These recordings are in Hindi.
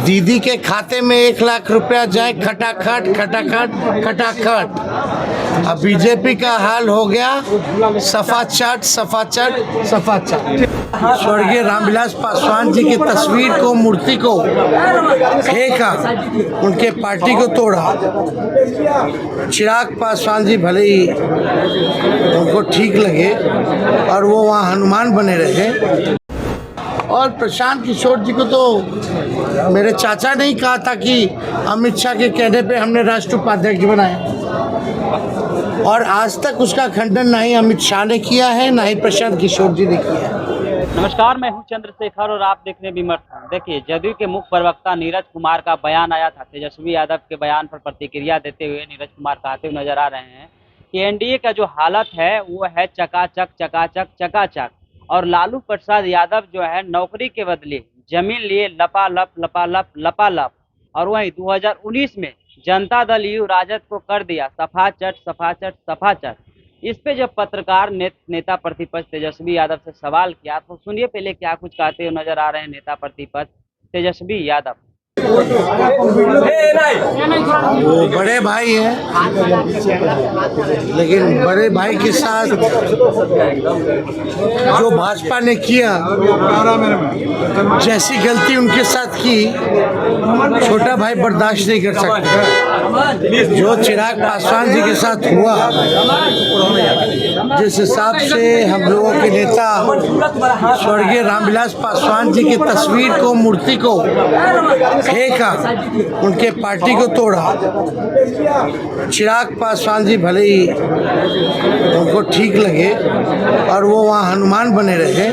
दीदी के खाते में 1 लाख रुपया जाए खटाखट खटाखट खटाखट। अब बीजेपी का हाल हो गया सफा चट सफा चट सफा चट। स्वर्गीय रामविलास पासवान जी की तस्वीर को, मूर्ति को फेंका, उनके पार्टी को तोड़ा। चिराग पासवान जी भले ही उनको ठीक लगे और वो वहाँ हनुमान बने रहे। और प्रशांत किशोर जी को तो मेरे चाचा ने ही कहा था कि अमित शाह के कहने पे हमने राष्ट्रीय उपाध्यक्ष बनाया, और आज तक उसका खंडन ना ही अमित शाह ने किया है ना ही प्रशांत किशोर जी ने किया है। नमस्कार, मैं हूं चंद्रशेखर और आप देख रहे हैं विमर्श। देखिए, जदयू के मुख्य प्रवक्ता नीरज कुमार का बयान आया था। तेजस्वी यादव के बयान पर प्रतिक्रिया देते हुए नीरज कुमार कहते हुए नजर आ रहे हैं कि एनडीए का जो हालत है वो है चकाचक चकाचक चकाचक, और लालू प्रसाद यादव जो है नौकरी के बदले जमीन लिए लपालप लपालप लपालप, और वहीं 2019 में जनता दल यू राजद को कर दिया सफाचट सफाचट सफाचट। इस पे जब पत्रकार नेता प्रतिपक्ष तेजस्वी यादव से सवाल किया तो सुनिए पहले क्या कुछ कहते हुए नजर आ रहे हैं नेता प्रतिपक्ष तेजस्वी यादव। वो बड़े भाई हैं, लेकिन बड़े भाई के साथ जो भाजपा ने किया, जैसी गलती उनके साथ की, छोटा भाई बर्दाश्त नहीं कर सकता। जो चिराग पासवान जी के साथ हुआ, जिस हिसाब से हम लोगों के नेता स्वर्गीय रामविलास पासवान जी की तस्वीर को, मूर्ति को फेंका, उनके पार्टी को तोड़ा। चिराग पासवान जी भले ही उनको ठीक लगे और वो वहाँ हनुमान बने रहे,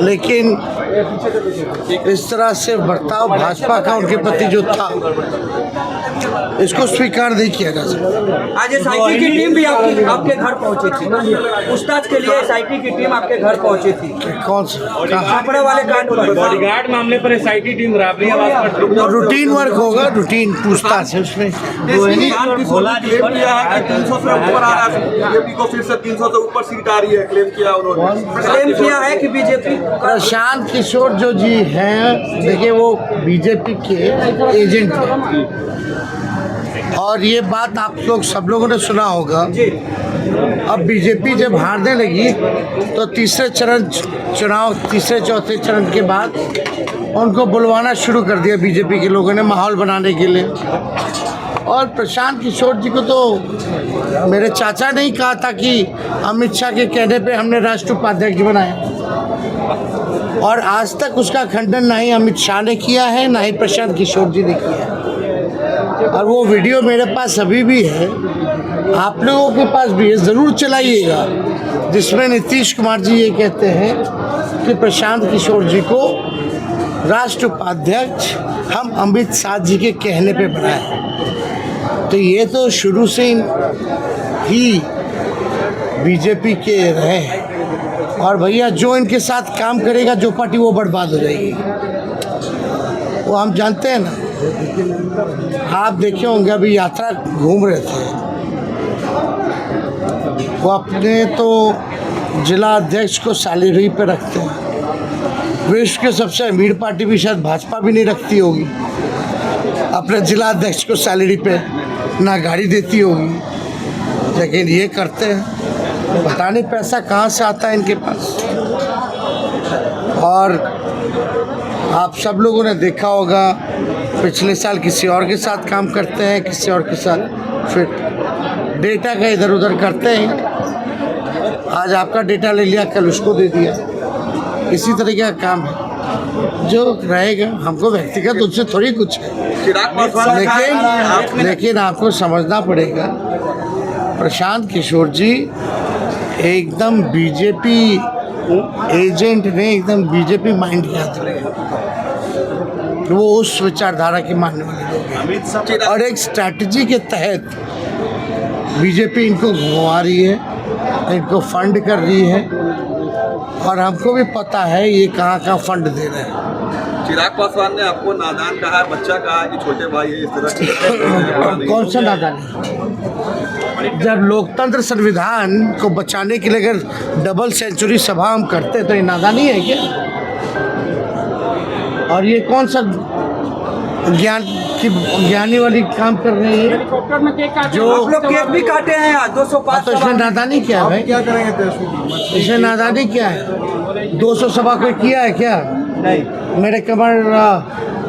लेकिन इस तरह से बर्ताव भाजपा का उनके प्रति जो था, इसको स्वीकार नहीं किया जा सकता। आज एसआईटी की टीम भी आपके घर पहुंची थी, पूछताछ के लिए एसआईटी की टीम आपके घर पहुंची थी। कौन सा छापड़ा वाले कांड पर, बॉडीगार्ड मामले पर SIT team Rabri routine work होगा, रूटीन पूछताछ है उसमें। क्लेम किया है कि बीजेपी प्रशांत किशोर जो जी हैं, देखिए वो बीजेपी के एजेंट हैं, और ये बात आप लोग सब लोगों ने सुना होगा। अब बीजेपी जब हारने लगी तो तीसरे चौथे चरण के बाद उनको बुलवाना शुरू कर दिया बीजेपी के लोगों ने, माहौल बनाने के लिए। और प्रशांत किशोर जी को तो मेरे चाचा ने ही कहा था कि अमित शाह के कहने पे हमने राष्ट्रीय उपाध्यक्ष बनाया, और आज तक उसका खंडन ना ही अमित शाह ने किया है ना ही प्रशांत किशोर जी ने किया है। और वो वीडियो मेरे पास अभी भी है, आप लोगों के पास भी है, ज़रूर चलाइएगा, जिसमें नीतीश कुमार जी ये कहते हैं कि प्रशांत किशोर जी को राष्ट्रीय उपाध्यक्ष हम अमित शाह जी के कहने पे बनाए। तो ये तो शुरू से ही बीजेपी के रहे, और भैया जो इनके साथ काम करेगा जो पार्टी, वो बर्बाद हो जाएगी, वो हम जानते हैं ना। आप देखे होंगे अभी यात्रा घूम रहे थे, वो अपने तो जिला अध्यक्ष को सैलरी पे रखते हैं। विश्व के सबसे अमीर पार्टी भी शायद भाजपा भी नहीं रखती होगी अपने जिला अध्यक्ष को सैलरी पे, ना गाड़ी देती होगी, लेकिन ये करते हैं। पता नहीं पैसा कहाँ से आता है इनके पास। और आप सब लोगों ने देखा होगा, पिछले साल किसी और के साथ काम करते हैं, किसी और के साथ फिर डेटा का इधर उधर करते हैं। आज आपका डेटा ले लिया, कल उसको दे दिया, इसी तरीके का काम है जो रहेगा। हमको व्यक्तिगत उससे थोड़ी कुछ है, लेकिन आपको समझना पड़ेगा, प्रशांत किशोर जी एकदम बीजेपी एजेंट ने, एकदम बीजेपी माइंड किया था। वो उस विचारधारा के मानने वाले लोग हैं, और एक स्ट्रैटेजी के तहत बीजेपी इनको घुमा रही है, इनको फंड कर रही है, और हमको भी पता है ये कहाँ कहाँ फंड दे रहे हैं। चिराग पासवान ने आपको नादान कहा, बच्चा कहा कि छोटे भाई है, इस तरह कौन सा नादान है? जब लोकतंत्र संविधान को बचाने के लिए अगर डबल सेंचुरी सभा हम करते तो ये नादानी है क्या? और ये कौन सा ज्ञानी वाली काम कर रही है जो आप लोग केक भी काटे हैं आज 205 तो इसमें नादानी क्या है भाई? क्या करेंगे इसमें नादानी क्या है? 200 सभा कोई किया है क्या? नहीं। मेरे कमर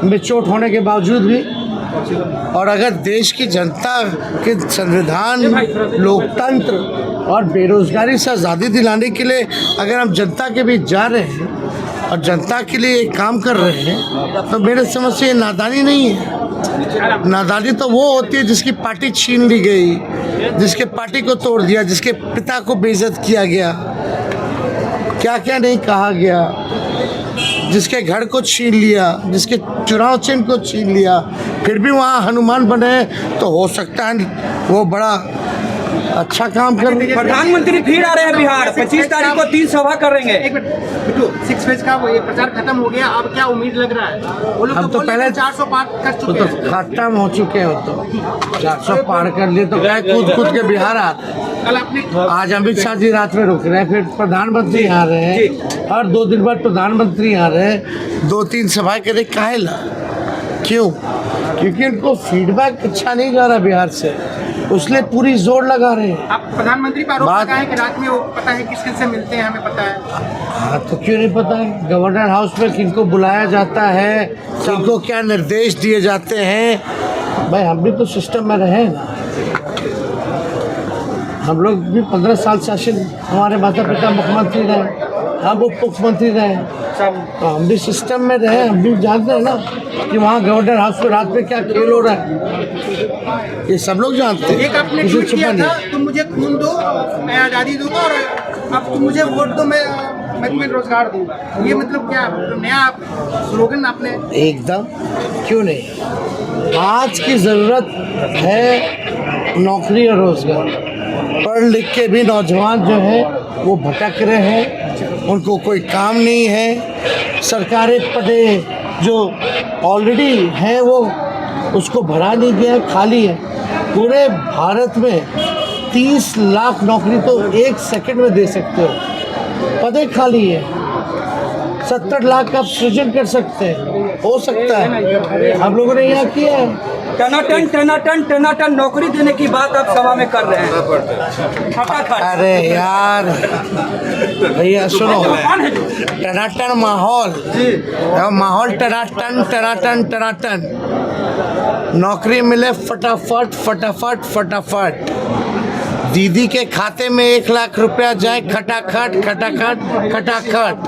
में चोट होने के बावजूद भी, और अगर देश की जनता के संविधान, लोकतंत्र और बेरोजगारी से आज़ादी दिलाने के लिए अगर हम जनता के बीच जा रहे हैं और जनता के लिए काम कर रहे हैं तो मेरे समझ से ये नादानी नहीं है। नादानी तो वो होती है जिसकी पार्टी छीन ली गई, जिसके पार्टी को तोड़ दिया, जिसके पिता को बेइज्जत किया गया, क्या क्या नहीं कहा गया, जिसके घर को छीन लिया, जिसके चुनाव चिन्ह को छीन लिया, फिर भी वहाँ हनुमान बने तो हो सकता है वो बड़ा अच्छा काम कर। प्रधानमंत्री फिर आ रहे हैं बिहार, 25 तारीख को 3 सभा करेंगे। एक मिनट बिट्टू, 6 फेज का वो ये प्रचार खत्म हो गया, अब क्या उम्मीद लग रहा है? वो लोग हम तो पहले 400 पार कर तो चुके हैं। खत्म हो चुके हो तो 400 पार कर लिए तो क्या कूद के बिहार आ रहे हैं। कल अपने आज अमित शाह जी रात में रुक रहे हैं, फिर प्रधानमंत्री आ रहे हैं, और 2 दिन बाद प्रधानमंत्री आ रहे हैं, 2-3 सभाएं करे काहे ला? क्यों? क्योंकि उनको फीडबैक अच्छा नहीं जा रहा बिहार से, उसलिए पूरी जोर लगा रहे हैं। आप प्रधानमंत्री पर आरोप बात- लगाए कि रात में वो पता है किस किस से मिलते हैं, हमें पता है। हाँ तो क्यों नहीं पता है? गवर्नर हाउस में किनको बुलाया जाता है, किनको क्या निर्देश दिए जाते हैं? भाई हम भी तो सिस्टम में रहे ना, हम लोग भी 15 साल शासन, हमारे माता पिता मुख्यमंत्री रहे, हम उप मुख्यमंत्री रहे, तो हम भी सिस्टम में रहे, हम भी जानते हैं ना कि वहाँ गवर्नर हाउस में रात में क्या खेल हो रहा है, ये सब लोग जानते हैं। एक आपने किसी ट्वीट किया छुपा था, नहीं। तुम मुझे खून दो मैं आज़ादी दूंगा, और अब तुम मुझे वोट दो मैं तुम्हें रोजगार दूंगा। ये मतलब क्या नया स्लोगन आपने? एकदम, क्यों नहीं? आज की ज़रूरत है नौकरी और रोज़गार। पढ़ लिख के भी नौजवान जो है वो भटक रहे हैं, उनको कोई काम नहीं है। सरकारी पदें जो ऑलरेडी हैं वो उसको भरा नहीं गया है, खाली है। पूरे भारत में 30 लाख नौकरी तो 1 सेकंड में दे सकते हो, पदें खाली है। 70 लाख का सृजन कर सकते हैं, हो सकता है, हम लोगों ने यहाँ किया है। टनाटन नौकरी देने की बात आप सभा में कर रहे हैं। फटाफट। अरे यार भैया सुनो, टनाटन माहौल, माहौल टनाटन टनाटन टनाटन, नौकरी मिले फटाफट फटाफट फटाफट, दीदी के खाते में 1 लाख रुपया जाए खटाखट खटाखट खटाखट।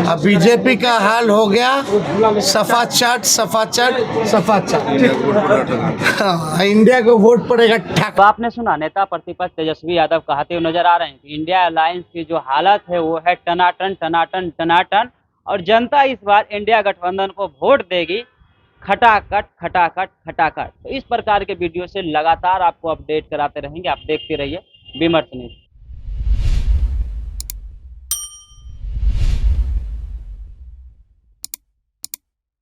अब बीजेपी का हाल हो गया सफा चट सफा चट सफा चट। हाँ, इंडिया को वोट पड़ेगा ठक। तो आपने सुना, नेता प्रतिपक्ष तेजस्वी यादव कहते हुए नजर आ रहे हैं कि इंडिया अलायंस की जो हालत है वो है टनाटन टनाटन टनाटन, और जनता इस बार इंडिया गठबंधन को वोट देगी खटाखट खटाखट खटाखट। तो इस प्रकार के वीडियो से लगातार आपको अपडेट कराते रहेंगे, आप देखते रहिए विमर्श न्यूज।